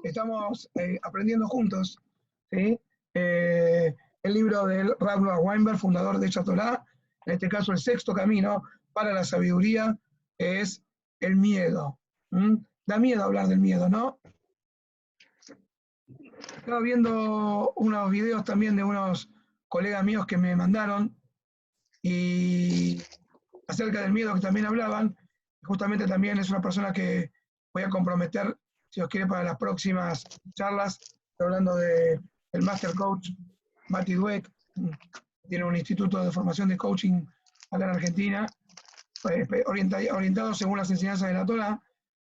estamos aprendiendo juntos, ¿sí? El libro del Rav Weinberg, fundador de Torá, en este caso el sexto camino para la sabiduría, es el miedo. Da miedo hablar del miedo, ¿no? Estaba viendo unos videos también de unos colegas míos que me mandaron y acerca del miedo que también hablaban. Justamente también es una persona que voy a comprometer, si os quiere, para las próximas charlas. Estoy hablando del Master Coach Mati Dweck, tiene un instituto de formación de coaching acá en Argentina, orientado según las enseñanzas de la Torá,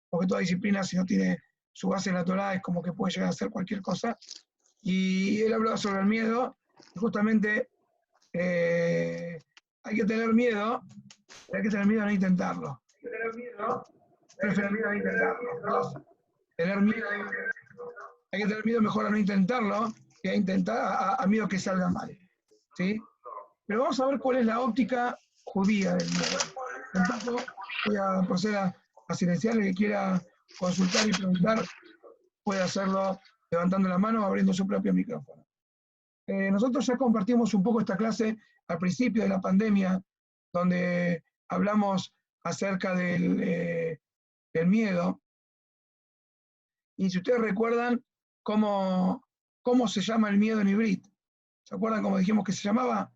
porque toda disciplina, si no tiene su base en la Torá, es como que puede llegar a hacer cualquier cosa. Y él hablaba sobre el miedo, y justamente hay que tener miedo, pero hay que tener miedo a no intentarlo. Hay que tener miedo, prefiero miedo a no intentarlo. Tener miedo, hay que tener miedo mejor a no intentarlo que a intentar a miedo que salga mal. ¿Sí? Pero vamos a ver cuál es la óptica judía del miedo. Entonces voy a proceder a silenciar el que quiera consultar y preguntar, puede hacerlo levantando la mano o abriendo su propio micrófono. Nosotros ya compartimos un poco esta clase al principio de la pandemia, donde hablamos acerca del miedo. Y si ustedes recuerdan cómo se llama el miedo en Ivrit, ¿se acuerdan cómo dijimos que se llamaba?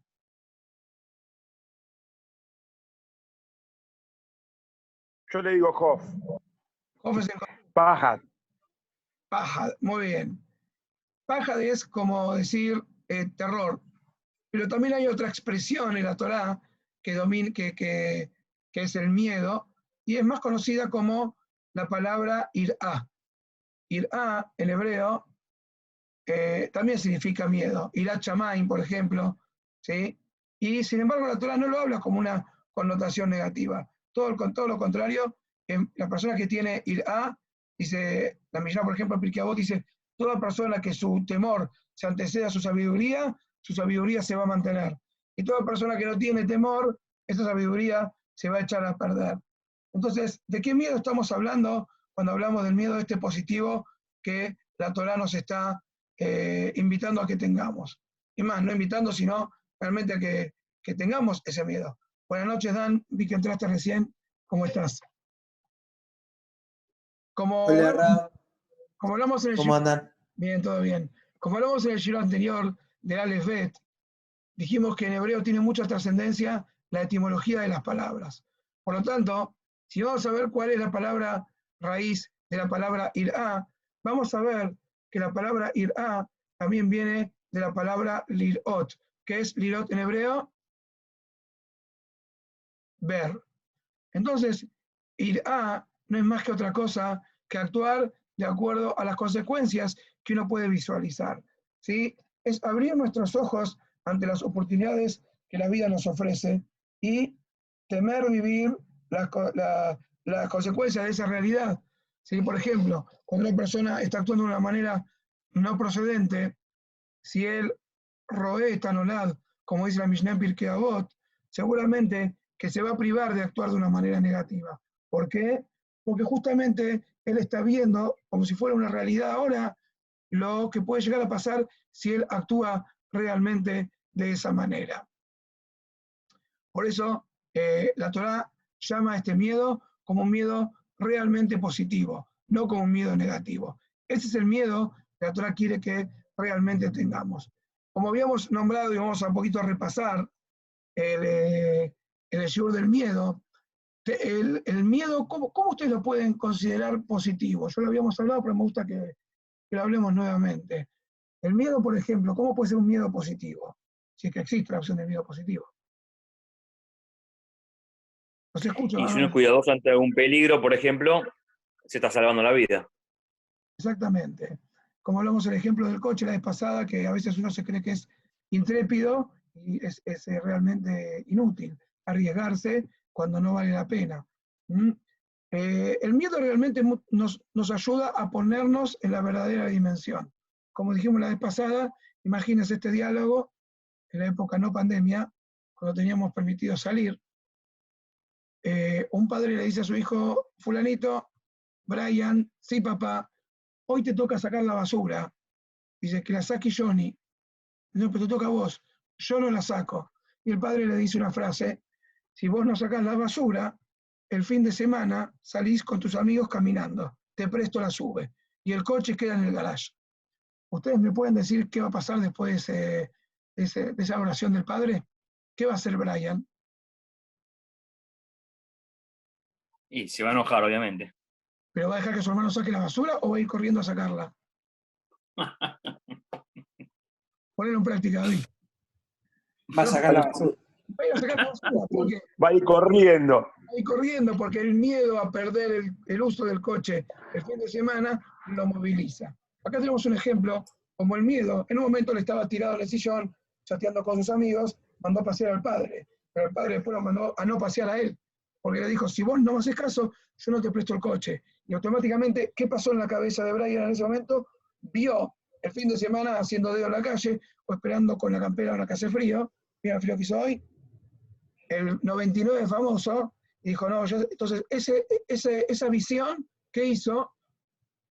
Yo le digo Hof. Hof es Pajad. Pajad, muy bien. Pajad es como decir terror, pero también hay otra expresión en la Torá que es el miedo, y es más conocida como la palabra irá. Irá en hebreo también significa miedo. Irá chamaim, por ejemplo, ¿sí? Y sin embargo la Torá no lo habla como una connotación negativa. Todo lo contrario, la persona que tiene irá, dice, la Mishnah, por ejemplo, en Pirkei Avot dice, toda persona que su temor se anteceda a su sabiduría se va a mantener. Y toda persona que no tiene temor, esa sabiduría se va a echar a perder. Entonces, ¿de qué miedo estamos hablando cuando hablamos del miedo este positivo que la Torá nos está invitando a que tengamos? Y más, no invitando, sino realmente a que tengamos ese miedo. Buenas noches, Dan. Vi que entraste recién. ¿Cómo estás? Hola, Ra. Como hablamos en el ¿Cómo andan? Bien, todo bien. Como hablamos en el giro anterior del Aleph Bet, dijimos que en hebreo tiene mucha trascendencia la etimología de las palabras. Por lo tanto, si vamos a ver cuál es la palabra raíz de la palabra irá, vamos a ver que la palabra irá también viene de la palabra lirot. ¿Qué es lirot en hebreo? Ver. Entonces, irá no es más que otra cosa que actuar de acuerdo a las consecuencias que uno puede visualizar. ¿Sí? Es abrir nuestros ojos ante las oportunidades que la vida nos ofrece y temer vivir las consecuencias de esa realidad. ¿Sí? Por ejemplo, cuando una persona está actuando de una manera no procedente, si él roe tanolad, como dice la Mishnah en Pirkei Avot, seguramente que se va a privar de actuar de una manera negativa. ¿Por qué? Porque justamente él está viendo, como si fuera una realidad ahora, lo que puede llegar a pasar si él actúa realmente de esa manera. Por eso la Torá llama a este miedo como un miedo realmente positivo, no como un miedo negativo. Ese es el miedo que la Torá quiere que realmente tengamos. Como habíamos nombrado, y vamos a un poquito a repasar el shiur del miedo, el miedo, ¿cómo ustedes lo pueden considerar positivo? Ya lo habíamos hablado, pero me gusta que lo hablemos nuevamente. El miedo, por ejemplo, ¿cómo puede ser un miedo positivo? Si es que existe la opción de miedo positivo. No se escucha. Y si uno es cuidadoso ante algún peligro, por ejemplo, se está salvando la vida. Exactamente. Como hablamos el ejemplo del coche la vez pasada, que a veces uno se cree que es intrépido y es realmente inútil arriesgarse cuando no vale la pena. El miedo realmente nos ayuda a ponernos en la verdadera dimensión. Como dijimos la vez pasada, imagínense este diálogo en la época no pandemia, cuando teníamos permitido salir. Un padre le dice a su hijo, fulanito, Brian, sí papá, hoy te toca sacar la basura, dice que la saque Johnny, no, pero te toca a vos, yo no la saco. Y el padre le dice una frase, si vos no sacás la basura, el fin de semana salís con tus amigos caminando, te presto la sube, y el coche queda en el garage. ¿Ustedes me pueden decir qué va a pasar después de esa oración del padre? ¿Qué va a hacer Brian? Y se va a enojar, obviamente. ¿Pero va a dejar que su hermano saque la basura o va a ir corriendo a sacarla? Ponelo en práctica, David. Va a sacar la basura. Va a ir a sacar la basura, porque Va a ir corriendo. va a ir corriendo porque el miedo a perder el uso del coche el fin de semana lo moviliza. Acá tenemos un ejemplo, como el miedo, en un momento le estaba tirado en el sillón, chateando con sus amigos, mandó a pasear al padre, pero el padre después lo mandó a no pasear a él, porque le dijo, si vos no me haces caso, yo no te presto el coche. Y automáticamente, ¿qué pasó en la cabeza de Brian en ese momento? Vio el fin de semana haciendo dedo en la calle, o esperando con la campera en que hace frío, mira el frío que hizo hoy, el 99 famoso, y dijo, no, entonces esa visión que hizo,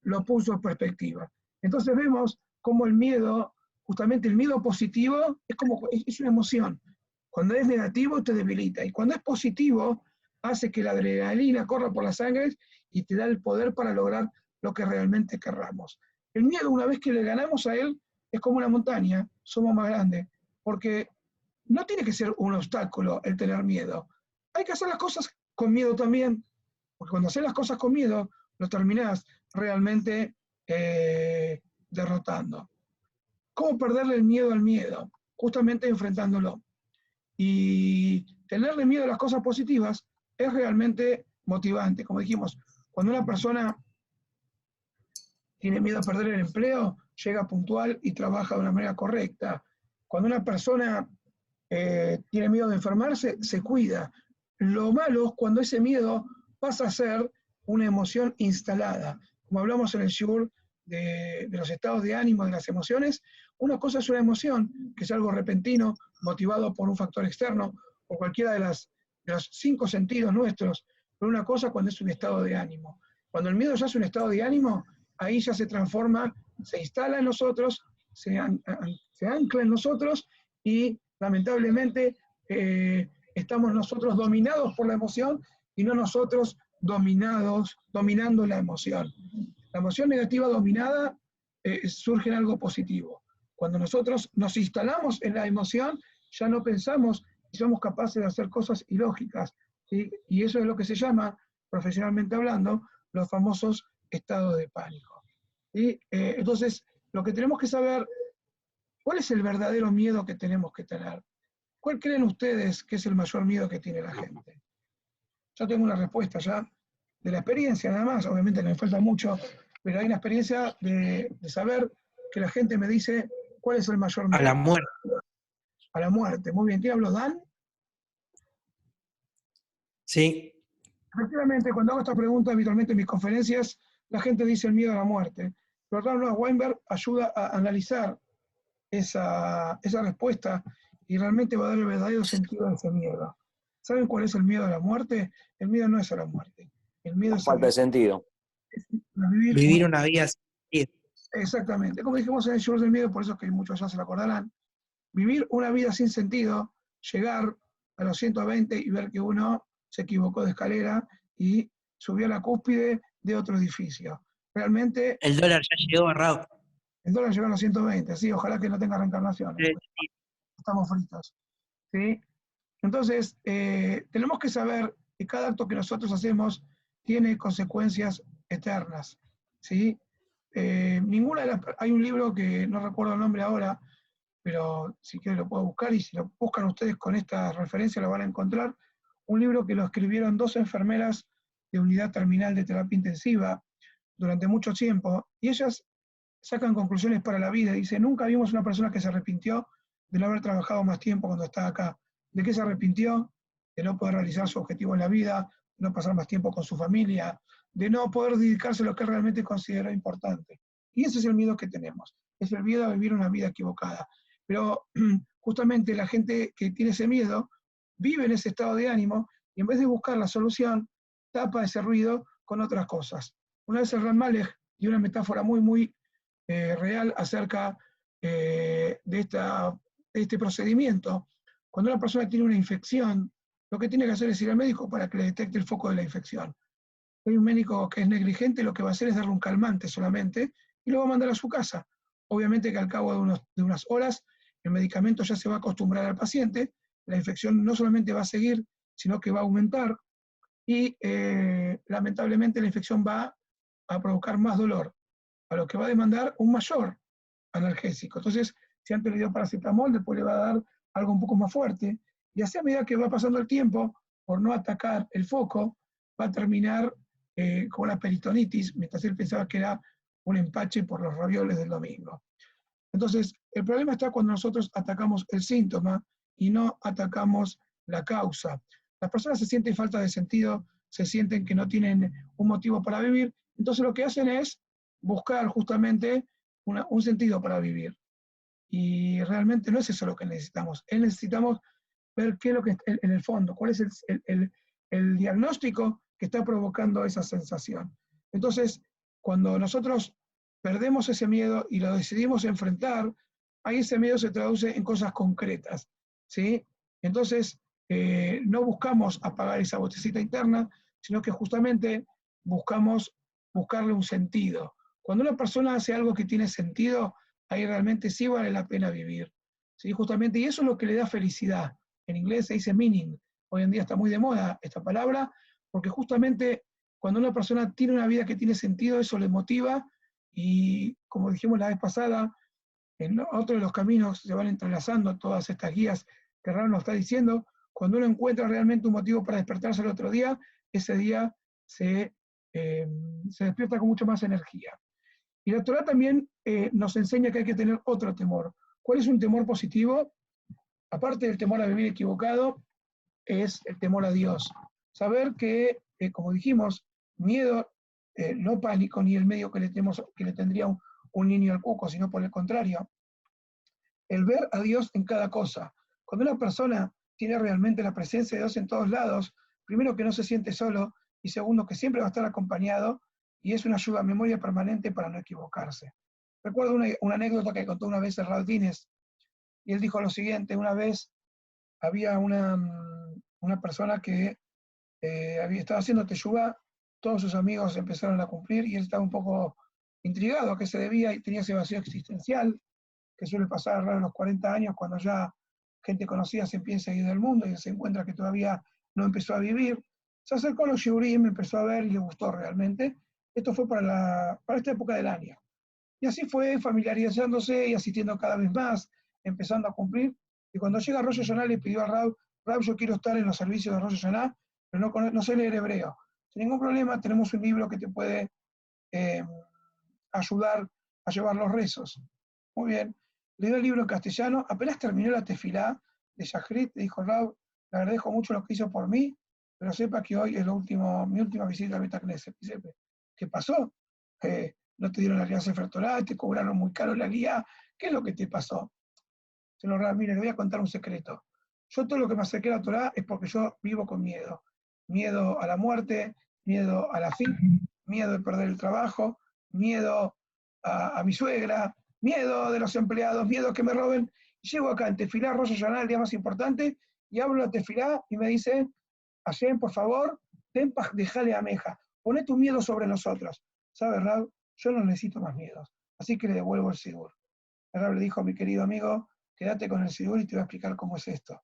lo puso en perspectiva. Entonces vemos cómo el miedo, justamente el miedo positivo, es una emoción. Cuando es negativo te debilita, y cuando es positivo, hace que la adrenalina corra por las sangres y te da el poder para lograr lo que realmente querramos. El miedo, una vez que le ganamos a él, es como una montaña, somos más grandes, porque no tiene que ser un obstáculo el tener miedo. Hay que hacer las cosas con miedo también, porque cuando haces las cosas con miedo, lo terminás realmente derrotando. ¿Cómo perderle el miedo al miedo? Justamente enfrentándolo. Y tenerle miedo a las cosas positivas es realmente motivante. Como dijimos, cuando una persona tiene miedo a perder el empleo, llega puntual y trabaja de una manera correcta. Cuando una persona tiene miedo de enfermarse, se cuida. Lo malo es cuando ese miedo pasa a ser una emoción instalada. Como hablamos en el shiur de los estados de ánimo, de las emociones, una cosa es una emoción, que es algo repentino, motivado por un factor externo, por cualquiera de los 5 sentidos nuestros, pero una cosa cuando es un estado de ánimo. Cuando el miedo ya es un estado de ánimo, ahí ya se transforma, se instala en nosotros, se ancla en nosotros y lamentablemente estamos nosotros dominados por la emoción y no nosotros dominando la emoción. La emoción negativa dominada surge en algo positivo. Cuando nosotros nos instalamos en la emoción, ya no pensamos y somos capaces de hacer cosas ilógicas, ¿sí? Y eso es lo que se llama, profesionalmente hablando, los famosos estados de pánico. ¿Sí? Entonces, lo que tenemos que saber, ¿cuál es el verdadero miedo que tenemos que tener? ¿Cuál creen ustedes que es el mayor miedo que tiene la gente? Yo tengo una respuesta ya de la experiencia nada más, obviamente que me falta mucho, pero hay una experiencia de saber que la gente me dice cuál es el mayor miedo. A la muerte. A la muerte. Muy bien, ¿quién habló? ¿Dan? Sí. Efectivamente, cuando hago esta pregunta habitualmente en mis conferencias, la gente dice el miedo a la muerte. Pero Ralph Weinberg ayuda a analizar esa respuesta y realmente va a dar el verdadero sentido a ese miedo. ¿Saben cuál es el miedo a la muerte? El miedo no es a la muerte. El miedo es Falta de sentido. a Vivir una vida sin sentido. Exactamente. Como dijimos en el show del miedo, por eso es que muchos ya se lo acordarán. Vivir una vida sin sentido, llegar a los 120 y ver que uno se equivocó de escalera y subió a la cúspide de otro edificio. Realmente, El dólar ya llegó, Raúl. el dólar llegó a los 120, sí, ojalá que no tenga reencarnaciones. Sí. Estamos fritos. ¿Sí? Entonces, tenemos que saber que cada acto que nosotros hacemos tiene consecuencias eternas. ¿Sí? Hay un libro que no recuerdo el nombre ahora, pero si quieren lo puedo buscar, y si lo buscan ustedes con esta referencia lo van a encontrar. Un libro que lo escribieron 2 enfermeras de unidad terminal de terapia intensiva durante mucho tiempo, y ellas sacan conclusiones para la vida. Dice, nunca vimos una persona que se arrepintió de no haber trabajado más tiempo cuando estaba acá. ¿De qué se arrepintió? De no poder realizar su objetivo en la vida, de no pasar más tiempo con su familia, de no poder dedicarse a lo que realmente considera importante. Y ese es el miedo que tenemos, es el miedo a vivir una vida equivocada. Pero justamente la gente que tiene ese miedo vive en ese estado de ánimo y en vez de buscar la solución, tapa ese ruido con otras cosas. Una vez el Ram Malek dio una metáfora muy, muy real acerca de este procedimiento. Cuando una persona tiene una infección, lo que tiene que hacer es ir al médico para que le detecte el foco de la infección. Si hay un médico que es negligente, lo que va a hacer es darle un calmante solamente y lo va a mandar a su casa. Obviamente que al cabo de unas horas el medicamento ya se va a acostumbrar al paciente, la infección no solamente va a seguir, sino que va a aumentar y lamentablemente la infección va a provocar más dolor, a lo que va a demandar un mayor analgésico. Entonces, si antes le dio paracetamol, después le va a dar algo un poco más fuerte, y así a medida que va pasando el tiempo, por no atacar el foco, va a terminar con la peritonitis, mientras él pensaba que era un empache por los ravioles del domingo. Entonces, el problema está cuando nosotros atacamos el síntoma y no atacamos la causa. Las personas se sienten falta de sentido, se sienten que no tienen un motivo para vivir, entonces lo que hacen es buscar justamente un sentido para vivir. Y realmente no es eso lo que necesitamos. Necesitamos ver qué es lo que está en el fondo, cuál es el diagnóstico que está provocando esa sensación. Entonces, cuando nosotros perdemos ese miedo y lo decidimos enfrentar, ahí ese miedo se traduce en cosas concretas, ¿sí? Entonces, no buscamos apagar esa vocecita interna, sino que justamente buscamos buscarle un sentido. Cuando una persona hace algo que tiene sentido, ahí realmente sí vale la pena vivir, ¿sí? Justamente, y eso es lo que le da felicidad. En inglés se dice meaning. Hoy en día está muy de moda esta palabra, porque justamente cuando una persona tiene una vida que tiene sentido, eso le motiva y, como dijimos la vez pasada, en otro de los caminos se van entrelazando todas estas guías que Ram nos está diciendo. Cuando uno encuentra realmente un motivo para despertarse el otro día, ese día se despierta con mucho más energía. Y la Torah también nos enseña que hay que tener otro temor. ¿Cuál es un temor positivo? Aparte del temor a vivir equivocado, es el temor a Dios. Saber que, como dijimos, miedo, no pánico, ni el medio que le tendría un niño al cuco, sino por el contrario, el ver a Dios en cada cosa. Cuando una persona tiene realmente la presencia de Dios en todos lados, primero que no se siente solo, y segundo que siempre va a estar acompañado, y es una ayuda a memoria permanente para no equivocarse. Recuerdo una anécdota que contó una vez el Rav Dines, y él dijo lo siguiente: una vez había una persona que estaba haciendo teshuvá, todos sus amigos empezaron a cumplir, y él estaba un poco intrigado a qué se debía, y tenía ese vacío existencial que suele pasar alrededor de los 40 años, cuando ya gente conocida se empieza a ir del mundo y se encuentra que todavía no empezó a vivir. Se acercó a los shiurim, empezó a ver y le gustó realmente. Esto fue para esta época del año. Y así fue familiarizándose y asistiendo cada vez más, empezando a cumplir. Y cuando llega Rosh Hashanah le pidió a Rab, yo quiero estar en los servicios de Rosh Hashanah, pero no sé leer hebreo. Sin ningún problema, tenemos un libro que te puede ayudar a llevar los rezos. Muy bien. Le dio el libro en castellano. Apenas terminó la tefilá de Shachrit, le dijo: Rab, le agradezco mucho lo que hizo por mí, pero sepa que hoy es mi última visita al Beit Knesset. Dice: ¿qué pasó? ¿No te dieron la guía Sefer Torah? ¿Te cobraron muy caro la guía? ¿Qué es lo que te pasó? Señor Rab, mire, le voy a contar un secreto. Yo todo lo que me acerqué a la Torah es porque yo vivo con miedo. Miedo a la muerte, miedo a la fin, miedo de perder el trabajo, miedo a mi suegra, miedo de los empleados, miedo a que me roben. Y llego acá en Tefilá, Rosh Hashanah, el día más importante, y hablo la Tefilá y me dice: Hashem, por favor, dejale a Meja, poné tu miedo sobre nosotros. ¿Sabes, Rab? Yo no necesito más miedos, así que le devuelvo el sidur. El Rab le dijo a mi querido amigo: quédate con el sidur y te voy a explicar cómo es esto.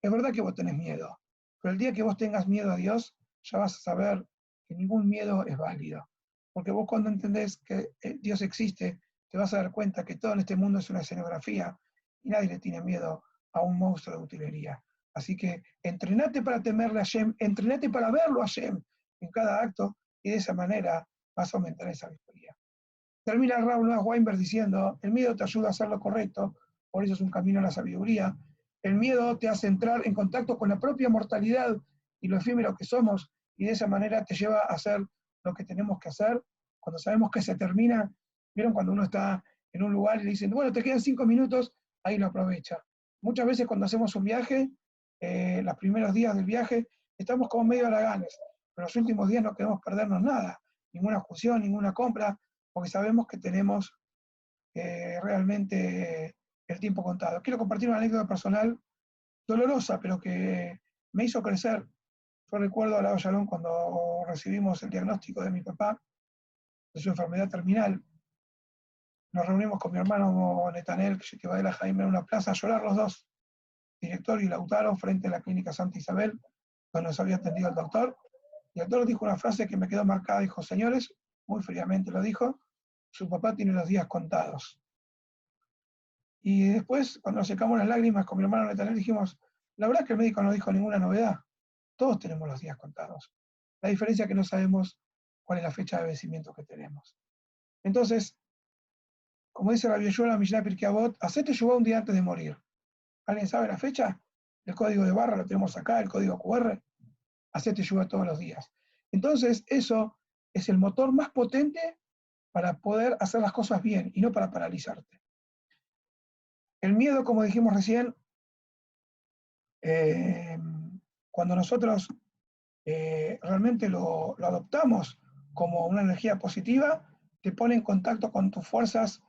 Es verdad que vos tenés miedo, pero el día que vos tengas miedo a Dios, ya vas a saber que ningún miedo es válido. Porque vos, cuando entendés que Dios existe, te vas a dar cuenta que todo en este mundo es una escenografía y nadie le tiene miedo a un monstruo de utilería. Así que entrenate para temerle a Hashem, entrenate para verlo a Hashem en cada acto, y de esa manera vas a aumentar esa victoria. Termina Raúl Noah Weinberg diciendo: el miedo te ayuda a hacer lo correcto, por eso es un camino a la sabiduría. El miedo te hace entrar en contacto con la propia mortalidad y lo efímero que somos, y de esa manera te lleva a hacer lo que tenemos que hacer. Cuando sabemos que se termina, ¿vieron cuando uno está en un lugar y le dicen: bueno, te quedan 5 minutos? Ahí lo aprovecha. Muchas veces cuando hacemos un viaje, los primeros días del viaje, estamos como medio haraganes, pero los últimos días no queremos perdernos nada, ninguna excursión, ninguna compra. porque sabemos que tenemos realmente el tiempo contado. Quiero compartir una anécdota personal dolorosa, pero que me hizo crecer. Yo recuerdo a la Shalom cuando recibimos el diagnóstico de mi papá, de su enfermedad terminal. Nos reunimos con mi hermano Netanel, que va de la Jaime, en una plaza a llorar los dos, director y Lautaro, frente a la clínica Santa Isabel, donde nos había atendido el doctor. Y el doctor dijo una frase que me quedó marcada, dijo: señores, muy fríamente lo dijo, su papá tiene los días contados. Y después, cuando nos secamos las lágrimas con mi hermano Netanel, dijimos: la verdad es que el médico no dijo ninguna novedad, todos tenemos los días contados. La diferencia es que no sabemos cuál es la fecha de vencimiento que tenemos. Entonces, como dice Rabbi Yoshua en la Mishnah Pirkei Avot, hacete Shuvá un día antes de morir. ¿Alguien sabe la fecha? El código de barra lo tenemos acá, el código QR. Hacete Shuvá todos los días. Entonces, eso es el motor más potente para poder hacer las cosas bien y no para paralizarte. El miedo, como dijimos recién, cuando nosotros realmente lo adoptamos como una energía positiva, te pone en contacto con tus fuerzas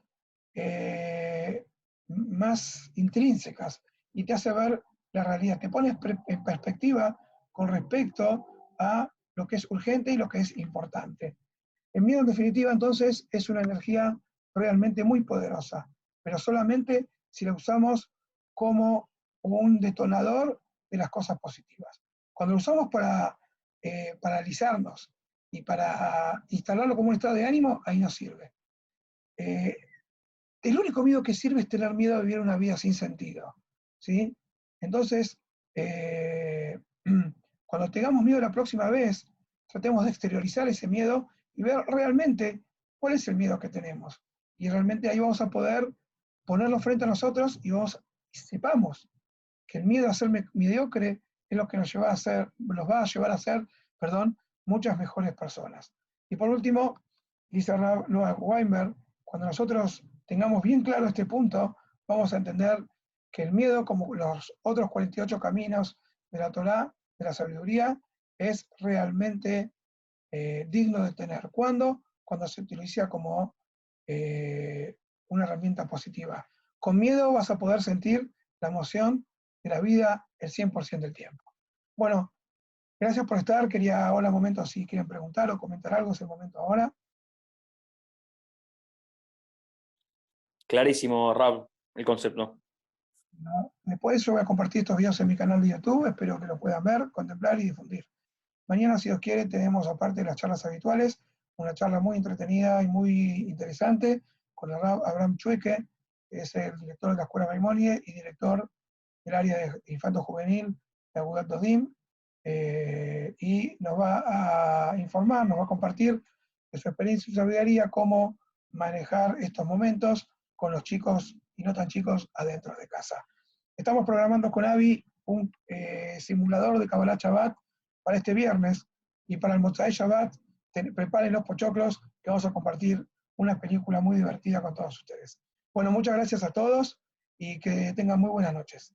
más intrínsecas y te hace ver la realidad, te pone en perspectiva con respecto a lo que es urgente y lo que es importante. El miedo, en definitiva, entonces, es una energía realmente muy poderosa, pero solamente si la usamos como un detonador de las cosas positivas. Cuando lo usamos para paralizarnos y para instalarlo como un estado de ánimo, ahí no sirve. El único miedo que sirve es tener miedo a vivir una vida sin sentido, ¿sí? Entonces, cuando tengamos miedo la próxima vez, tratemos de exteriorizar ese miedo y ver realmente cuál es el miedo que tenemos. Y realmente ahí vamos a poder ponerlo frente a nosotros y sepamos que el miedo a ser mediocre es lo que nos va a llevar a ser, muchas mejores personas. Y por último, dice Noah Weinberg, cuando nosotros tengamos bien claro este punto, vamos a entender que el miedo, como los otros 48 caminos de la Torá, de la sabiduría, es realmente digno de tener. ¿Cuándo? Cuando se utiliza como una herramienta positiva. Con miedo vas a poder sentir la emoción de la vida el 100% del tiempo. Bueno, gracias por estar. Quería ahora, momento, si quieren preguntar o comentar algo, es el momento ahora. Clarísimo, Rab, el concepto. ¿No? Después yo voy a compartir estos videos en mi canal de YouTube, espero que lo puedan ver, contemplar y difundir. Mañana, si Dios quiere, tenemos, aparte de las charlas habituales, una charla muy entretenida y muy interesante con el Rab Abraham Chueke, que es el director de la Escuela Maimónides y director del área de infanto juvenil de Agudat Dodim, y nos va a informar, nos va a compartir de su experiencia y sabiduría cómo manejar estos momentos con los chicos y no tan chicos adentro de casa. Estamos programando con Avi un simulador de Kabbalah Shabbat para este viernes, y para el Motzai Shabbat preparen los pochoclos, que vamos a compartir una película muy divertida con todos ustedes. Bueno, muchas gracias a todos y que tengan muy buenas noches.